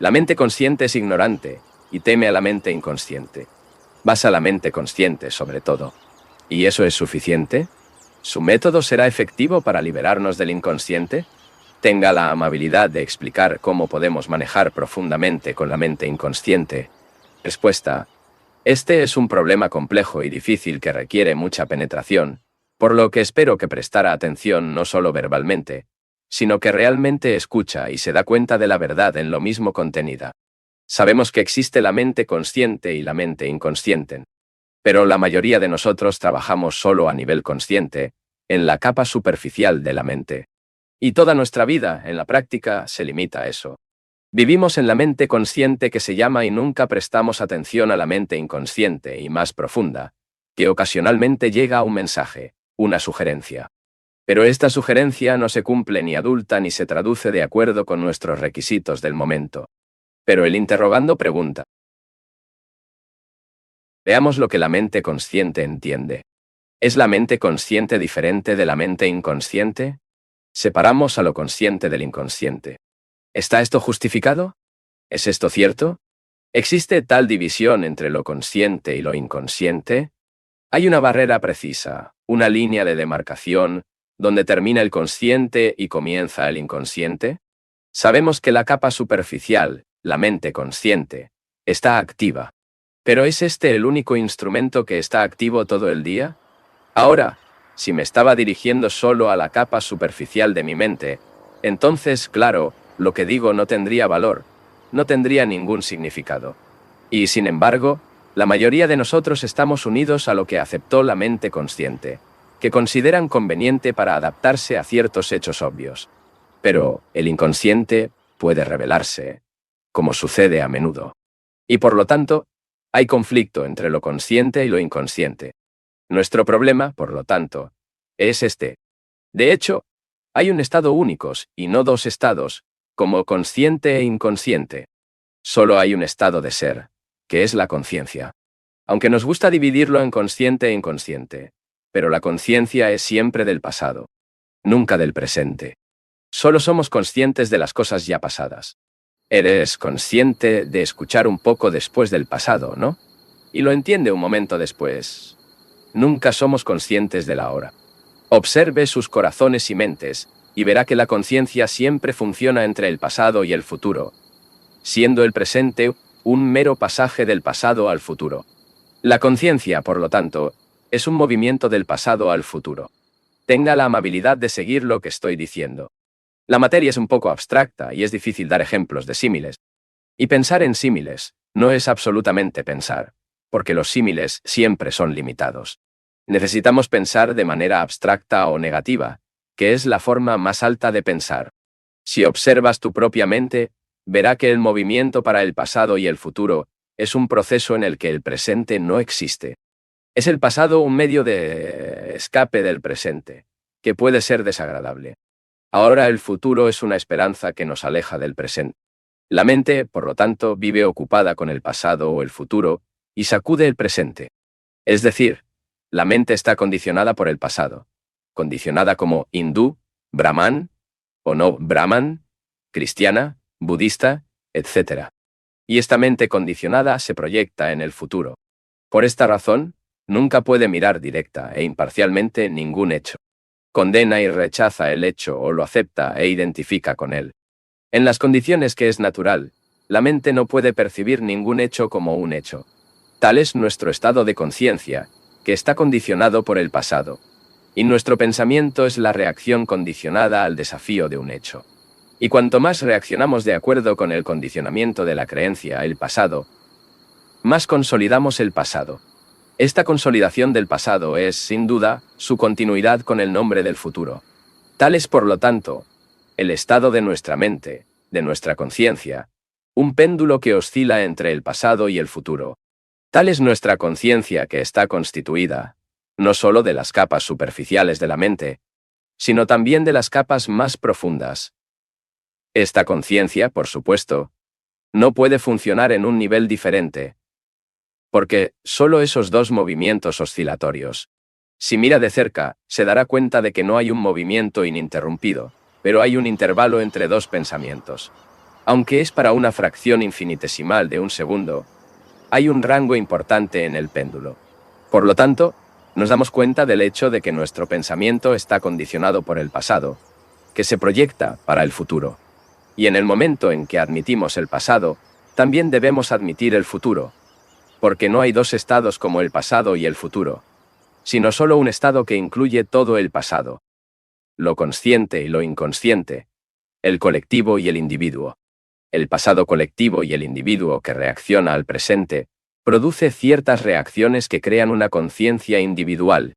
La mente consciente es ignorante y teme a la mente inconsciente. Basa la mente consciente sobre todo. ¿Y eso es suficiente? ¿Su método será efectivo para liberarnos del inconsciente? Tenga la amabilidad de explicar cómo podemos manejar profundamente con la mente inconsciente. Respuesta: este es un problema complejo y difícil que requiere mucha penetración, por lo que espero que prestara atención no solo verbalmente, sino que realmente escucha y se da cuenta de la verdad en lo mismo contenida. Sabemos que existe la mente consciente y la mente inconsciente, pero la mayoría de nosotros trabajamos solo a nivel consciente, en la capa superficial de la mente. Y toda nuestra vida, en la práctica, se limita a eso. Vivimos en la mente consciente que se llama y nunca prestamos atención a la mente inconsciente y más profunda, que ocasionalmente llega un mensaje, una sugerencia. Pero esta sugerencia no se cumple ni adulta ni se traduce de acuerdo con nuestros requisitos del momento. Pero el interrogando pregunta. Veamos lo que la mente consciente entiende. ¿Es la mente consciente diferente de la mente inconsciente? Separamos a lo consciente del inconsciente. ¿Está esto justificado? ¿Es esto cierto? ¿Existe tal división entre lo consciente y lo inconsciente? Hay una barrera precisa, una línea de demarcación, donde termina el consciente y comienza el inconsciente. Sabemos que la capa superficial, la mente consciente, está activa. ¿Pero es este el único instrumento que está activo todo el día? Ahora, si me estaba dirigiendo solo a la capa superficial de mi mente, entonces, claro, lo que digo no tendría valor, no tendría ningún significado. Y, sin embargo, la mayoría de nosotros estamos unidos a lo que aceptó la mente consciente, que consideran conveniente para adaptarse a ciertos hechos obvios. Pero el inconsciente puede revelarse, como sucede a menudo. Y por lo tanto, hay conflicto entre lo consciente y lo inconsciente. Nuestro problema, por lo tanto, es este. De hecho, hay un estado únicos, y no dos estados, como consciente e inconsciente. Solo hay un estado de ser, que es la conciencia. Aunque nos gusta dividirlo en consciente e inconsciente, pero la conciencia es siempre del pasado, nunca del presente. Solo somos conscientes de las cosas ya pasadas. Eres consciente de escuchar un poco después del pasado, ¿no? Y lo entiende un momento después. Nunca somos conscientes de la hora. Observe sus corazones y mentes, y verá que la conciencia siempre funciona entre el pasado y el futuro, siendo el presente un mero pasaje del pasado al futuro. La conciencia, por lo tanto, es un movimiento del pasado al futuro. Tenga la amabilidad de seguir lo que estoy diciendo. La materia es un poco abstracta y es difícil dar ejemplos de símiles. Y pensar en símiles no es absolutamente pensar, porque los símiles siempre son limitados. Necesitamos pensar de manera abstracta o negativa, que es la forma más alta de pensar. Si observas tu propia mente, verá que el movimiento para el pasado y el futuro es un proceso en el que el presente no existe. Es el pasado un medio de escape del presente, que puede ser desagradable. Ahora el futuro es una esperanza que nos aleja del presente. La mente, por lo tanto, vive ocupada con el pasado o el futuro y sacude el presente. Es decir, la mente está condicionada por el pasado, condicionada como hindú, brahman, o no brahman, cristiana, budista, etc. Y esta mente condicionada se proyecta en el futuro. Por esta razón, nunca puede mirar directa e imparcialmente ningún hecho. Condena y rechaza el hecho o lo acepta e identifica con él. En las condiciones que es natural, la mente no puede percibir ningún hecho como un hecho. Tal es nuestro estado de conciencia, que está condicionado por el pasado. Y nuestro pensamiento es la reacción condicionada al desafío de un hecho. Y cuanto más reaccionamos de acuerdo con el condicionamiento de la creencia, el pasado, más consolidamos el pasado. Esta consolidación del pasado es, sin duda, su continuidad con el nombre del futuro. Tal es, por lo tanto, el estado de nuestra mente, de nuestra conciencia, un péndulo que oscila entre el pasado y el futuro. Tal es nuestra conciencia que está constituida, no solo de las capas superficiales de la mente, sino también de las capas más profundas. Esta conciencia, por supuesto, no puede funcionar en un nivel diferente, porque solo esos dos movimientos oscilatorios. Si mira de cerca, se dará cuenta de que no hay un movimiento ininterrumpido, pero hay un intervalo entre dos pensamientos. Aunque es para una fracción infinitesimal de un segundo, hay un rango importante en el péndulo. Por lo tanto, nos damos cuenta del hecho de que nuestro pensamiento está condicionado por el pasado, que se proyecta para el futuro. Y en el momento en que admitimos el pasado, también debemos admitir el futuro, porque no hay dos estados como el pasado y el futuro, sino solo un estado que incluye todo el pasado, lo consciente y lo inconsciente, el colectivo y el individuo. El pasado colectivo y el individuo que reacciona al presente produce ciertas reacciones que crean una conciencia individual.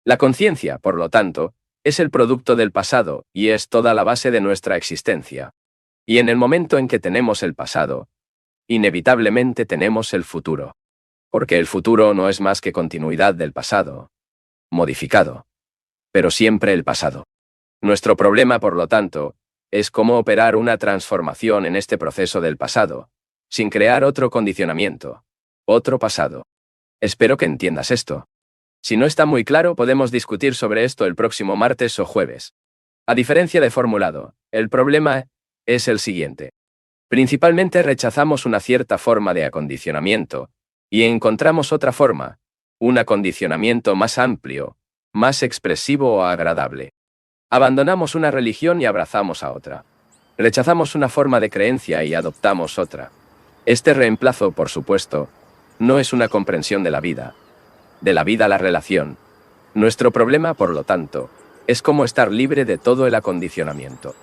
La conciencia, por lo tanto, es el producto del pasado y es toda la base de nuestra existencia. Y en el momento en que tenemos el pasado, inevitablemente tenemos el futuro. Porque el futuro no es más que continuidad del pasado, modificado, pero siempre el pasado. Nuestro problema, por lo tanto, es cómo operar una transformación en este proceso del pasado, sin crear otro condicionamiento, otro pasado. Espero que entiendas esto. Si no está muy claro, podemos discutir sobre esto el próximo martes o jueves. A diferencia de formulado, el problema es el siguiente. Principalmente rechazamos una cierta forma de acondicionamiento y encontramos otra forma, un acondicionamiento más amplio, más expresivo o agradable. Abandonamos una religión y abrazamos a otra. Rechazamos una forma de creencia y adoptamos otra. Este reemplazo, por supuesto, no es una comprensión de la vida la relación. Nuestro problema, por lo tanto, es cómo estar libre de todo el acondicionamiento.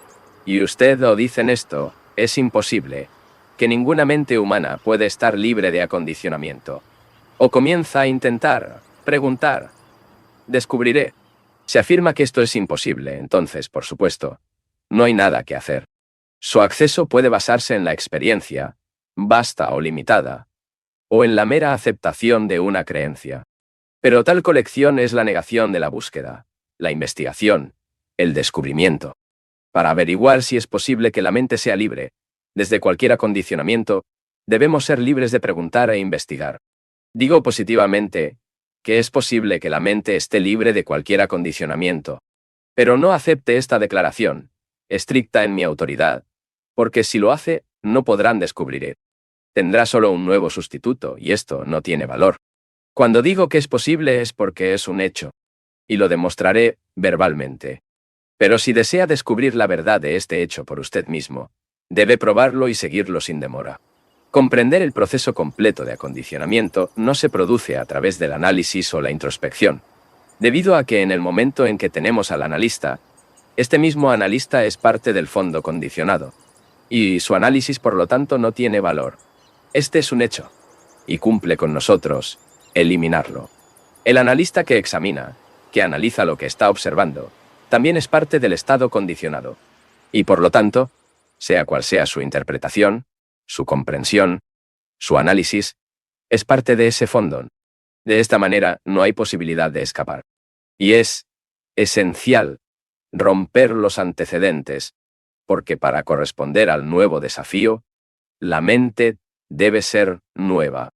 Y usted o dicen esto, es imposible, que ninguna mente humana puede estar libre de acondicionamiento. O comienza a intentar, preguntar, descubriré. Se afirma que esto es imposible, entonces, por supuesto, no hay nada que hacer. Su acceso puede basarse en la experiencia, vasta o limitada, o en la mera aceptación de una creencia. Pero tal colección es la negación de la búsqueda, la investigación, el descubrimiento. Para averiguar si es posible que la mente sea libre, desde cualquier acondicionamiento, debemos ser libres de preguntar e investigar. Digo positivamente que es posible que la mente esté libre de cualquier acondicionamiento. Pero no acepte esta declaración, estricta en mi autoridad, porque si lo hace, no podrán descubrir. Tendrá solo un nuevo sustituto, y esto no tiene valor. Cuando digo que es posible es porque es un hecho, y lo demostraré verbalmente. Pero si desea descubrir la verdad de este hecho por usted mismo, debe probarlo y seguirlo sin demora. Comprender el proceso completo de acondicionamiento no se produce a través del análisis o la introspección, debido a que en el momento en que tenemos al analista, este mismo analista es parte del fondo condicionado, y su análisis por lo tanto no tiene valor. Este es un hecho, y cumple con nosotros eliminarlo. El analista que examina, que analiza lo que está observando, también es parte del estado condicionado, y por lo tanto, sea cual sea su interpretación, su comprensión, su análisis, es parte de ese fondo. De esta manera no hay posibilidad de escapar. Y es esencial romper los antecedentes, porque para corresponder al nuevo desafío, la mente debe ser nueva.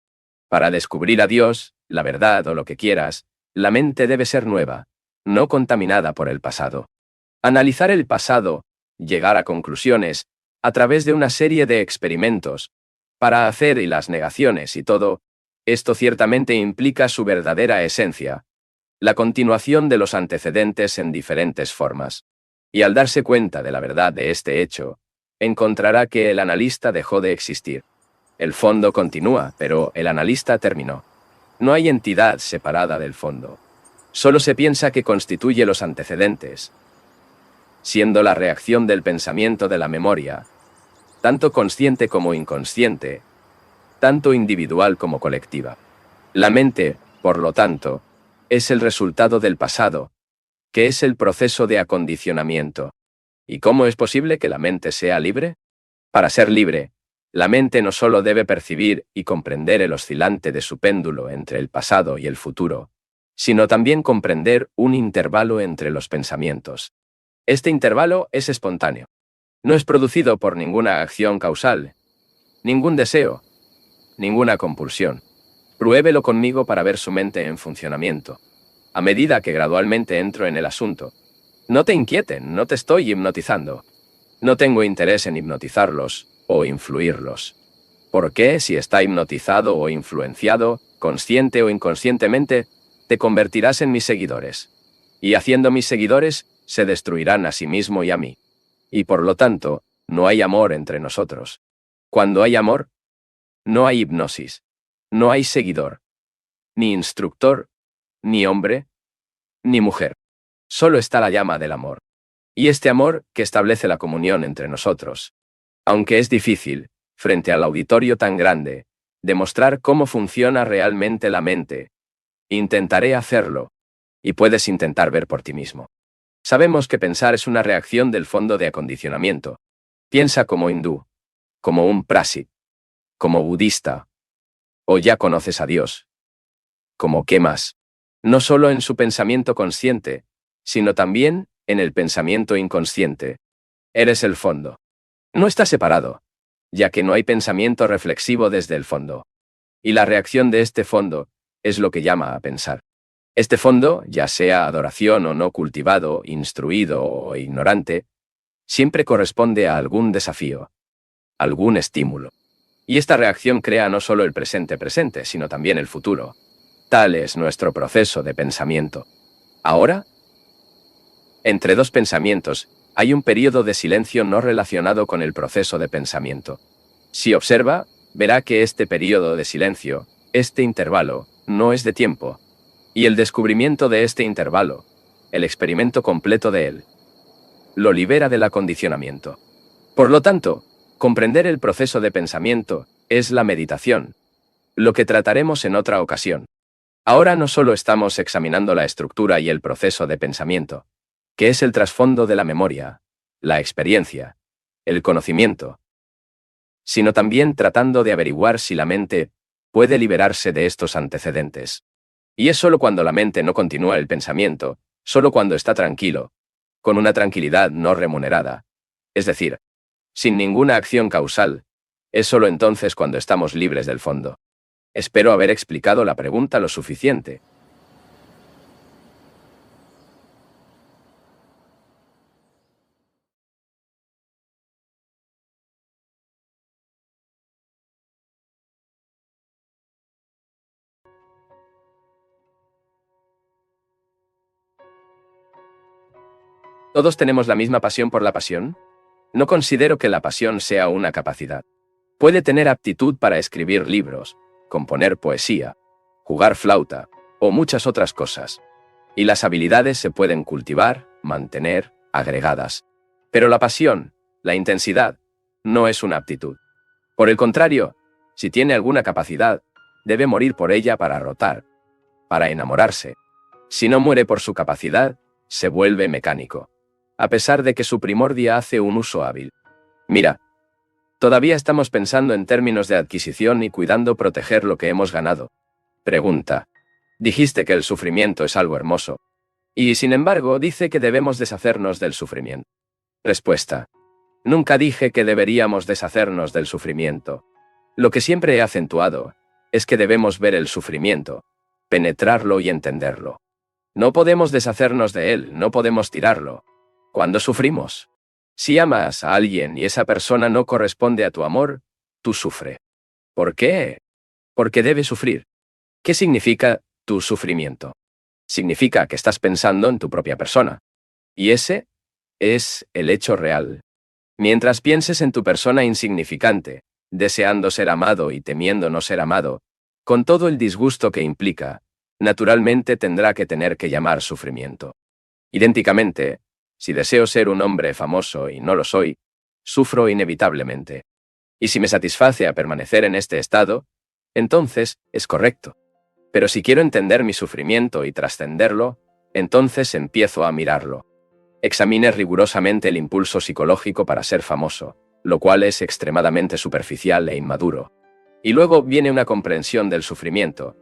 Para descubrir a Dios, la verdad o lo que quieras, la mente debe ser nueva, no contaminada por el pasado. Analizar el pasado, llegar a conclusiones, a través de una serie de experimentos, para hacer y las negaciones y todo, esto ciertamente implica su verdadera esencia, la continuación de los antecedentes en diferentes formas. Y al darse cuenta de la verdad de este hecho, encontrará que el analista dejó de existir. El fondo continúa, pero el analista terminó. No hay entidad separada del fondo. Solo se piensa que constituye los antecedentes, siendo la reacción del pensamiento de la memoria, tanto consciente como inconsciente, tanto individual como colectiva. La mente, por lo tanto, es el resultado del pasado, que es el proceso de acondicionamiento. ¿Y cómo es posible que la mente sea libre? Para ser libre, la mente no solo debe percibir y comprender el oscilante de su péndulo entre el pasado y el futuro, sino también comprender un intervalo entre los pensamientos. Este intervalo es espontáneo. No es producido por ninguna acción causal, ningún deseo, ninguna compulsión. Pruébelo conmigo para ver su mente en funcionamiento. A medida que gradualmente entro en el asunto. No te inquieten, no te estoy hipnotizando. No tengo interés en hipnotizarlos, o influirlos. ¿Por qué, si está hipnotizado o influenciado, consciente o inconscientemente, te convertirás en mis seguidores? Y haciendo mis seguidores, se destruirán a sí mismo y a mí. Y por lo tanto, no hay amor entre nosotros. Cuando hay amor, no hay hipnosis, no hay seguidor, ni instructor, ni hombre, ni mujer. Solo está la llama del amor. Y este amor que establece la comunión entre nosotros. Aunque es difícil, frente al auditorio tan grande, demostrar cómo funciona realmente la mente, intentaré hacerlo, y puedes intentar ver por ti mismo. Sabemos que pensar es una reacción del fondo de acondicionamiento. Piensa como hindú, como un prasit, como budista, o ya conoces a Dios. ¿Como qué más? No solo en su pensamiento consciente, sino también en el pensamiento inconsciente. Eres el fondo. No está separado, ya que no hay pensamiento reflexivo desde el fondo. Y la reacción de este fondo es lo que llama a pensar. Este fondo, ya sea adoración o no cultivado, instruido o ignorante, siempre corresponde a algún desafío, algún estímulo. Y esta reacción crea no solo el presente presente, sino también el futuro. Tal es nuestro proceso de pensamiento. Ahora, entre dos pensamientos, hay un periodo de silencio no relacionado con el proceso de pensamiento. Si observa, verá que este periodo de silencio, este intervalo, no es de tiempo. Y el descubrimiento de este intervalo, el experimento completo de él, lo libera del acondicionamiento. Por lo tanto, comprender el proceso de pensamiento es la meditación, lo que trataremos en otra ocasión. Ahora no solo estamos examinando la estructura y el proceso de pensamiento, que es el trasfondo de la memoria, la experiencia, el conocimiento, sino también tratando de averiguar si la mente puede liberarse de estos antecedentes. Y es solo cuando la mente no continúa el pensamiento, solo cuando está tranquilo, con una tranquilidad no remunerada, es decir, sin ninguna acción causal, es solo entonces cuando estamos libres del fondo. Espero haber explicado la pregunta lo suficiente. ¿Todos tenemos la misma pasión por la pasión? No considero que la pasión sea una capacidad. Puede tener aptitud para escribir libros, componer poesía, jugar flauta, o muchas otras cosas. Y las habilidades se pueden cultivar, mantener, agregadas. Pero la pasión, la intensidad, no es una aptitud. Por el contrario, si tiene alguna capacidad, debe morir por ella para rotar, para enamorarse. Si no muere por su capacidad, se vuelve mecánico, a pesar de que su primordia hace un uso hábil. Mira, todavía estamos pensando en términos de adquisición y cuidando proteger lo que hemos ganado. Pregunta. Dijiste que el sufrimiento es algo hermoso. Y sin embargo, dice que debemos deshacernos del sufrimiento. Respuesta. Nunca dije que deberíamos deshacernos del sufrimiento. Lo que siempre he acentuado es que debemos ver el sufrimiento, penetrarlo y entenderlo. No podemos deshacernos de él, no podemos tirarlo. ¿Cuándo sufrimos? Si amas a alguien y esa persona no corresponde a tu amor, tú sufres. ¿Por qué? Porque debe sufrir. ¿Qué significa tu sufrimiento? Significa que estás pensando en tu propia persona. Y ese es el hecho real. Mientras pienses en tu persona insignificante, deseando ser amado y temiendo no ser amado, con todo el disgusto que implica, naturalmente tendrá que tener que llamar sufrimiento. Idénticamente, si deseo ser un hombre famoso y no lo soy, sufro inevitablemente. Y si me satisface a permanecer en este estado, entonces es correcto. Pero si quiero entender mi sufrimiento y trascenderlo, entonces empiezo a mirarlo. Examine rigurosamente el impulso psicológico para ser famoso, lo cual es extremadamente superficial e inmaduro. Y luego viene una comprensión del sufrimiento,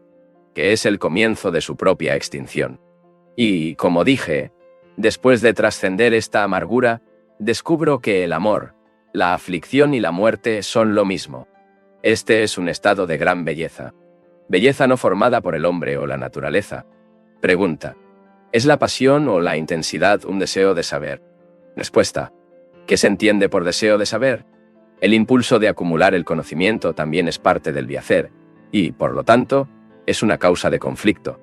que es el comienzo de su propia extinción. Y, como dije, después de trascender esta amargura, descubro que el amor, la aflicción y la muerte son lo mismo. Este es un estado de gran belleza. Belleza no formada por el hombre o la naturaleza. Pregunta. ¿Es la pasión o la intensidad un deseo de saber? Respuesta. ¿Qué se entiende por deseo de saber? El impulso de acumular el conocimiento también es parte del viacer, y, por lo tanto, es una causa de conflicto.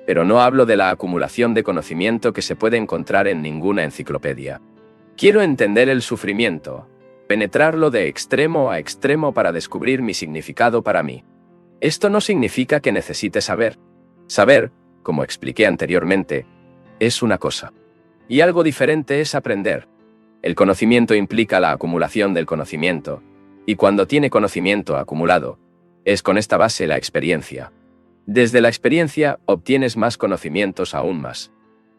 Pero no hablo de la acumulación de conocimiento que se puede encontrar en ninguna enciclopedia. Quiero entender el sufrimiento, penetrarlo de extremo a extremo para descubrir mi significado para mí. Esto no significa que necesite saber. Saber, como expliqué anteriormente, es una cosa. Y algo diferente es aprender. El conocimiento implica la acumulación del conocimiento, y cuando tiene conocimiento acumulado, es con esta base la experiencia. Desde la experiencia obtienes más conocimientos aún más.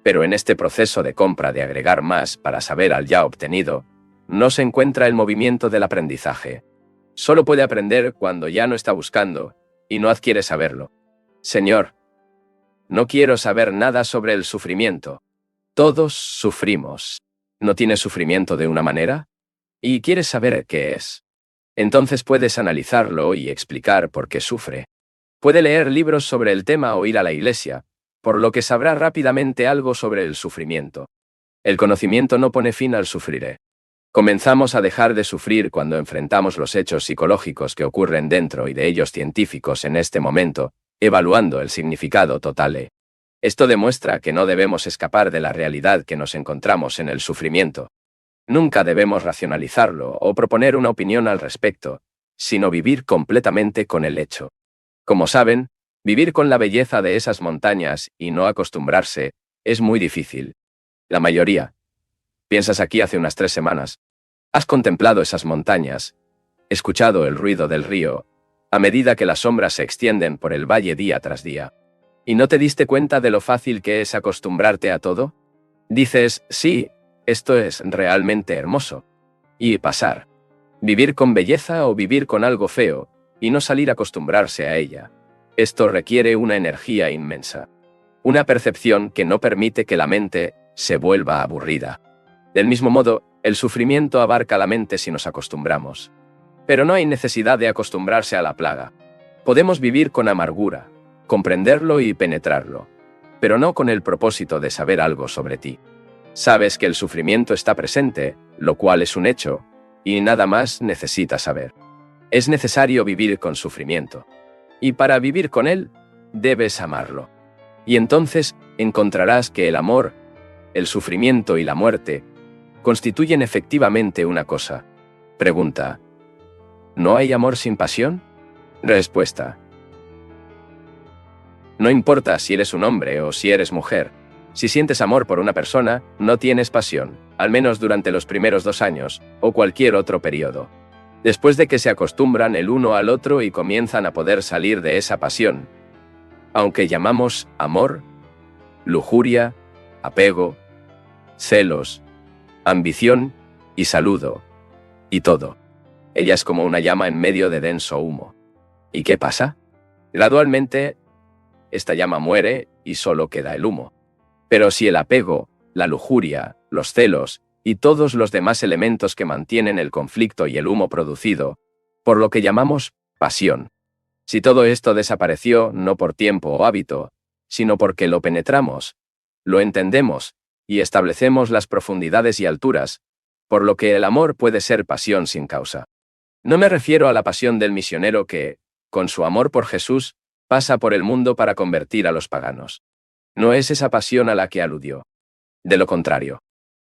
Pero en este proceso de compra de agregar más para saber al ya obtenido, no se encuentra el movimiento del aprendizaje. Solo puede aprender cuando ya no está buscando y no adquiere saberlo. Señor, no quiero saber nada sobre el sufrimiento. Todos sufrimos. ¿No tienes sufrimiento de una manera? ¿Y quieres saber qué es? Entonces puedes analizarlo y explicar por qué sufre. Puede leer libros sobre el tema o ir a la iglesia, por lo que sabrá rápidamente algo sobre el sufrimiento. El conocimiento no pone fin al sufrir. Comenzamos a dejar de sufrir cuando enfrentamos los hechos psicológicos que ocurren dentro y de ellos científicos en este momento, evaluando el significado total. Esto demuestra que no debemos escapar de la realidad que nos encontramos en el sufrimiento. Nunca debemos racionalizarlo o proponer una opinión al respecto, sino vivir completamente con el hecho. Como saben, vivir con la belleza de esas montañas y no acostumbrarse es muy difícil. La mayoría. Piensas aquí hace unas 3 semanas. Has contemplado esas montañas, escuchado el ruido del río, a medida que las sombras se extienden por el valle día tras día. ¿Y no te diste cuenta de lo fácil que es acostumbrarte a todo? Dices, sí, esto es realmente hermoso. Y pasar. Vivir con belleza o vivir con algo feo, y no salir a acostumbrarse a ella. Esto requiere una energía inmensa. Una percepción que no permite que la mente se vuelva aburrida. Del mismo modo, el sufrimiento abarca la mente si nos acostumbramos. Pero no hay necesidad de acostumbrarse a la plaga. Podemos vivir con amargura, comprenderlo y penetrarlo, pero no con el propósito de saber algo sobre ti. Sabes que el sufrimiento está presente, lo cual es un hecho, y nada más necesitas saber. Es necesario vivir con sufrimiento. Y para vivir con él, debes amarlo. Y entonces encontrarás que el amor, el sufrimiento y la muerte constituyen efectivamente una cosa. Pregunta: ¿no hay amor sin pasión? Respuesta: no importa si eres un hombre o si eres mujer. Si sientes amor por una persona, no tienes pasión, al menos durante los primeros 2 años, o cualquier otro periodo. Después de que se acostumbran el uno al otro y comienzan a poder salir de esa pasión, aunque llamamos amor, lujuria, apego, celos, ambición y saludo, y todo. Ella es como una llama en medio de denso humo. ¿Y qué pasa? Gradualmente, esta llama muere y solo queda el humo. Pero si el apego, la lujuria, los celos y todos los demás elementos que mantienen el conflicto y el humo producido, por lo que llamamos pasión, si todo esto desapareció no por tiempo o hábito, sino porque lo penetramos, lo entendemos y establecemos las profundidades y alturas, por lo que el amor puede ser pasión sin causa. No me refiero a la pasión del misionero que, con su amor por Jesús, pasa por el mundo para convertir a los paganos. No es esa pasión a la que aludió. De lo contrario,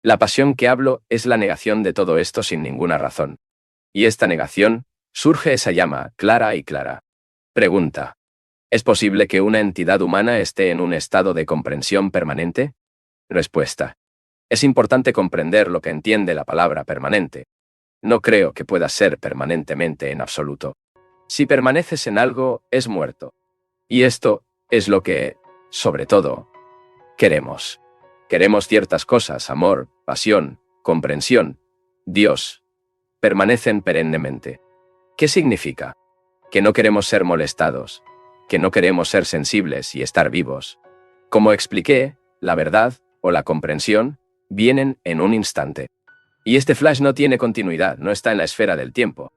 la pasión que hablo es la negación de todo esto sin ninguna razón. Y esta negación, surge esa llama, clara y clara. Pregunta: ¿es posible que una entidad humana esté en un estado de comprensión permanente? Respuesta: es importante comprender lo que entiende la palabra permanente. No creo que pueda ser permanentemente en absoluto. Si permaneces en algo, es muerto. Y esto es lo que, sobre todo, queremos. Queremos ciertas cosas: amor, pasión, comprensión, Dios. Permanecen perennemente. ¿Qué significa? Que no queremos ser molestados, que no queremos ser sensibles y estar vivos. Como expliqué, la verdad, o la comprensión, vienen en un instante. Y este flash no tiene continuidad, no está en la esfera del tiempo.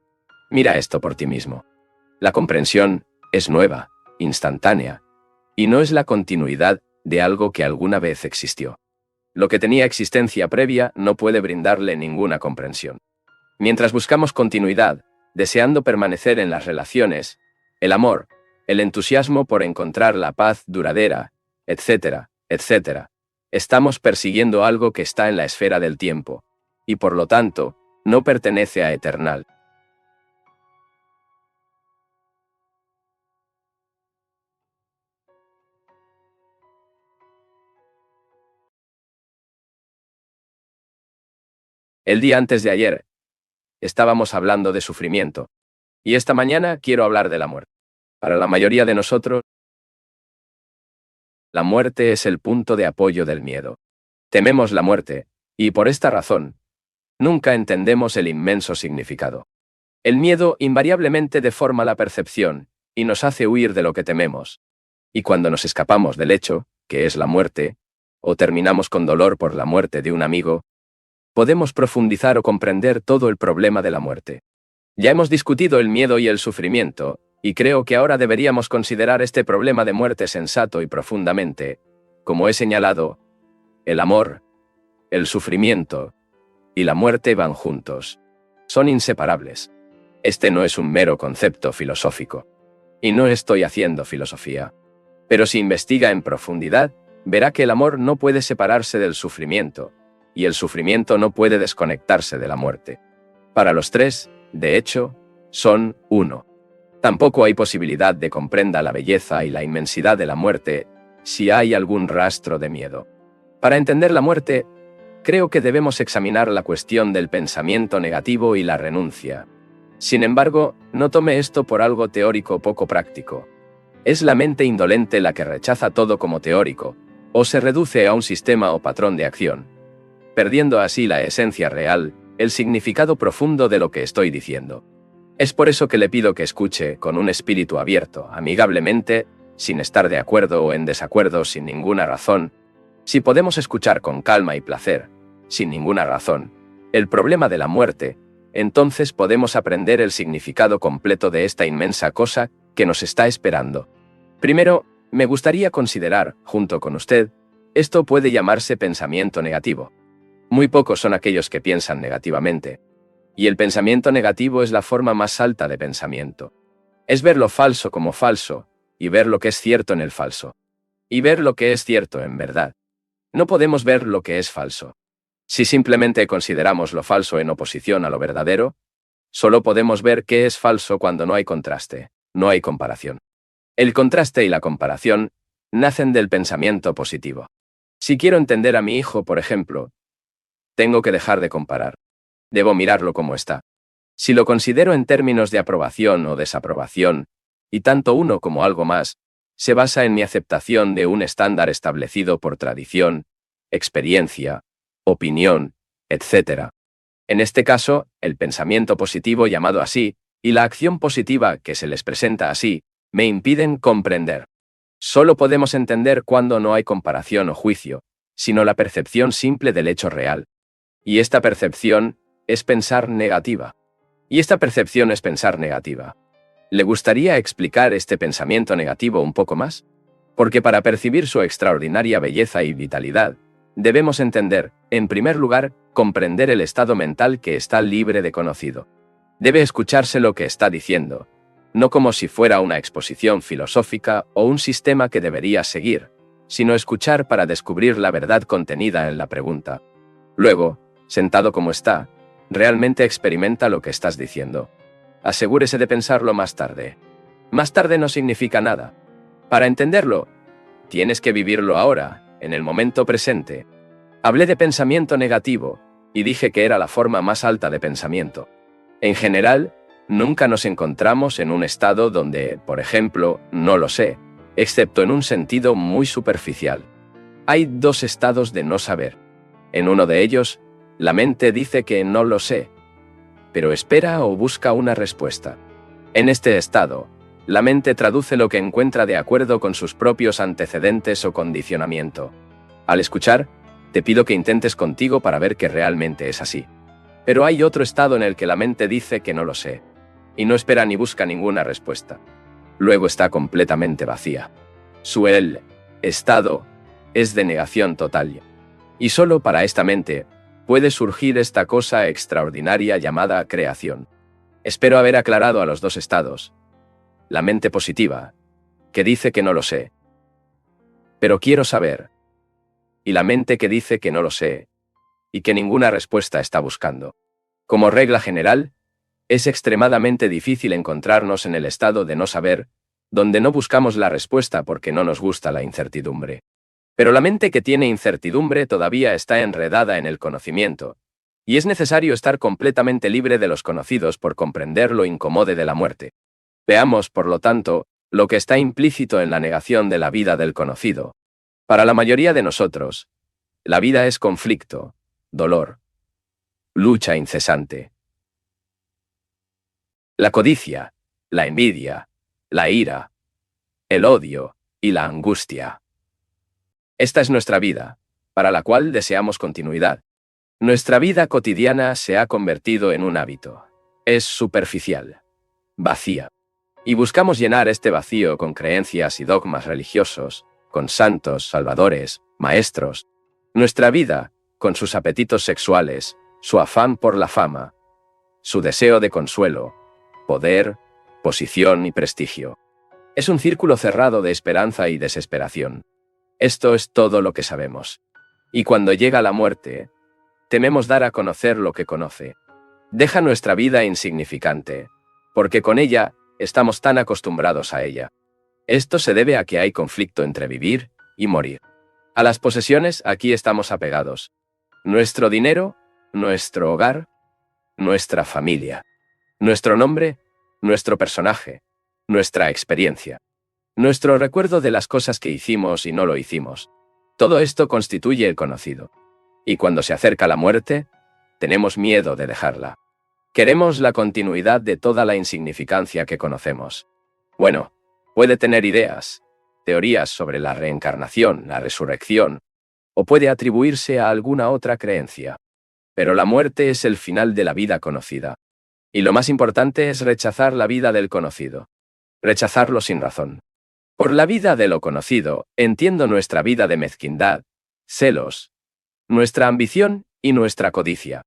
Mira esto por ti mismo. La comprensión es nueva, instantánea, y no es la continuidad de algo que alguna vez existió. Lo que tenía existencia previa no puede brindarle ninguna comprensión. Mientras buscamos continuidad, deseando permanecer en las relaciones, el amor, el entusiasmo por encontrar la paz duradera, etcétera, etcétera, estamos persiguiendo algo que está en la esfera del tiempo, y por lo tanto, no pertenece a eternal. El día antes de ayer, estábamos hablando de sufrimiento, y esta mañana quiero hablar de la muerte. Para la mayoría de nosotros, la muerte es el punto de apoyo del miedo. Tememos la muerte, y por esta razón, nunca entendemos el inmenso significado. El miedo invariablemente deforma la percepción, y nos hace huir de lo que tememos. Y cuando nos escapamos del hecho, que es la muerte, o terminamos con dolor por la muerte de un amigo, podemos profundizar o comprender todo el problema de la muerte. Ya hemos discutido el miedo y el sufrimiento, y creo que ahora deberíamos considerar este problema de muerte sensato y profundamente. Como he señalado, el amor, el sufrimiento y la muerte van juntos. Son inseparables. Este no es un mero concepto filosófico. Y no estoy haciendo filosofía. Pero si investiga en profundidad, verá que el amor no puede separarse del sufrimiento, y el sufrimiento no puede desconectarse de la muerte. Para los tres, de hecho, son uno. Tampoco hay posibilidad de comprenda la belleza y la inmensidad de la muerte si hay algún rastro de miedo. Para entender la muerte, creo que debemos examinar la cuestión del pensamiento negativo y la renuncia. Sin embargo, no tome esto por algo teórico poco práctico. Es la mente indolente la que rechaza todo como teórico, o se reduce a un sistema o patrón de acción, perdiendo así la esencia real, el significado profundo de lo que estoy diciendo. Es por eso que le pido que escuche con un espíritu abierto, amigablemente, sin estar de acuerdo o en desacuerdo sin ninguna razón. Si podemos escuchar con calma y placer, sin ninguna razón, el problema de la muerte, entonces podemos aprender el significado completo de esta inmensa cosa que nos está esperando. Primero, me gustaría considerar, junto con usted, esto puede llamarse pensamiento negativo. Muy pocos son aquellos que piensan negativamente. Y el pensamiento negativo es la forma más alta de pensamiento. Es ver lo falso como falso, y ver lo que es cierto en el falso. Y ver lo que es cierto en verdad. No podemos ver lo que es falso. Si simplemente consideramos lo falso en oposición a lo verdadero, solo podemos ver qué es falso cuando no hay contraste, no hay comparación. El contraste y la comparación nacen del pensamiento positivo. Si quiero entender a mi hijo, por ejemplo, tengo que dejar de comparar. Debo mirarlo como está. Si lo considero en términos de aprobación o desaprobación, y tanto uno como algo más, se basa en mi aceptación de un estándar establecido por tradición, experiencia, opinión, etc. En este caso, el pensamiento positivo llamado así, y la acción positiva que se les presenta así, me impiden comprender. Solo podemos entender cuando no hay comparación o juicio, sino la percepción simple del hecho real. Y esta percepción es pensar negativa. ¿Le gustaría explicar este pensamiento negativo un poco más? Porque para percibir su extraordinaria belleza y vitalidad, debemos entender, en primer lugar, comprender el estado mental que está libre de conocido. Debe escucharse lo que está diciendo, no como si fuera una exposición filosófica o un sistema que debería seguir, sino escuchar para descubrir la verdad contenida en la pregunta. Luego, sentado como está, realmente experimenta lo que estás diciendo. Asegúrese de pensarlo más tarde. Más tarde no significa nada. Para entenderlo, tienes que vivirlo ahora, en el momento presente. Hablé de pensamiento negativo, y dije que era la forma más alta de pensamiento. En general, nunca nos encontramos en un estado donde, por ejemplo, no lo sé, excepto en un sentido muy superficial. Hay dos estados de no saber. En uno de ellos, la mente dice que no lo sé, pero espera o busca una respuesta. En este estado, la mente traduce lo que encuentra de acuerdo con sus propios antecedentes o condicionamiento. Al escuchar, te pido que intentes contigo para ver que realmente es así. Pero hay otro estado en el que la mente dice que no lo sé, y no espera ni busca ninguna respuesta. Luego está completamente vacía. Su estado es de negación total. Y solo para esta mente puede surgir esta cosa extraordinaria llamada creación. Espero haber aclarado a los dos estados. La mente positiva, que dice que no lo sé, pero quiero saber. Y la mente que dice que no lo sé, y que ninguna respuesta está buscando. Como regla general, es extremadamente difícil encontrarnos en el estado de no saber, donde no buscamos la respuesta porque no nos gusta la incertidumbre. Pero la mente que tiene incertidumbre todavía está enredada en el conocimiento, y es necesario estar completamente libre de los conocidos por comprender lo incómodo de la muerte. Veamos, por lo tanto, lo que está implícito en la negación de la vida del conocido. Para la mayoría de nosotros, la vida es conflicto, dolor, lucha incesante. La codicia, la envidia, la ira, el odio y la angustia. Esta es nuestra vida, para la cual deseamos continuidad. Nuestra vida cotidiana se ha convertido en un hábito. Es superficial, vacía. Y buscamos llenar este vacío con creencias y dogmas religiosos, con santos, salvadores, maestros. Nuestra vida, con sus apetitos sexuales, su afán por la fama, su deseo de consuelo, poder, posición y prestigio. Es un círculo cerrado de esperanza y desesperación. Esto es todo lo que sabemos. Y cuando llega la muerte, tememos dar a conocer lo que conoce. Deja nuestra vida insignificante, porque con ella estamos tan acostumbrados a ella. Esto se debe a que hay conflicto entre vivir y morir. A las posesiones aquí estamos apegados. Nuestro dinero, nuestro hogar, nuestra familia, nuestro nombre, nuestro personaje, nuestra experiencia, nuestro recuerdo de las cosas que hicimos y no lo hicimos. Todo esto constituye el conocido. Y cuando se acerca la muerte, tenemos miedo de dejarla. Queremos la continuidad de toda la insignificancia que conocemos. Bueno, puede tener ideas, teorías sobre la reencarnación, la resurrección, o puede atribuirse a alguna otra creencia. Pero la muerte es el final de la vida conocida. Y lo más importante es rechazar la vida del conocido. Rechazarlo sin razón. Por la vida de lo conocido, entiendo nuestra vida de mezquindad, celos, nuestra ambición y nuestra codicia.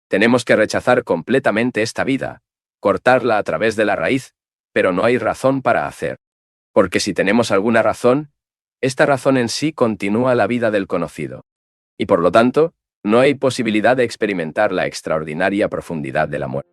Tenemos que rechazar completamente esta vida, cortarla a través de la raíz, pero no hay razón para hacer. Porque si tenemos alguna razón, esta razón en sí continúa la vida del conocido. Y por lo tanto, no hay posibilidad de experimentar la extraordinaria profundidad de la muerte.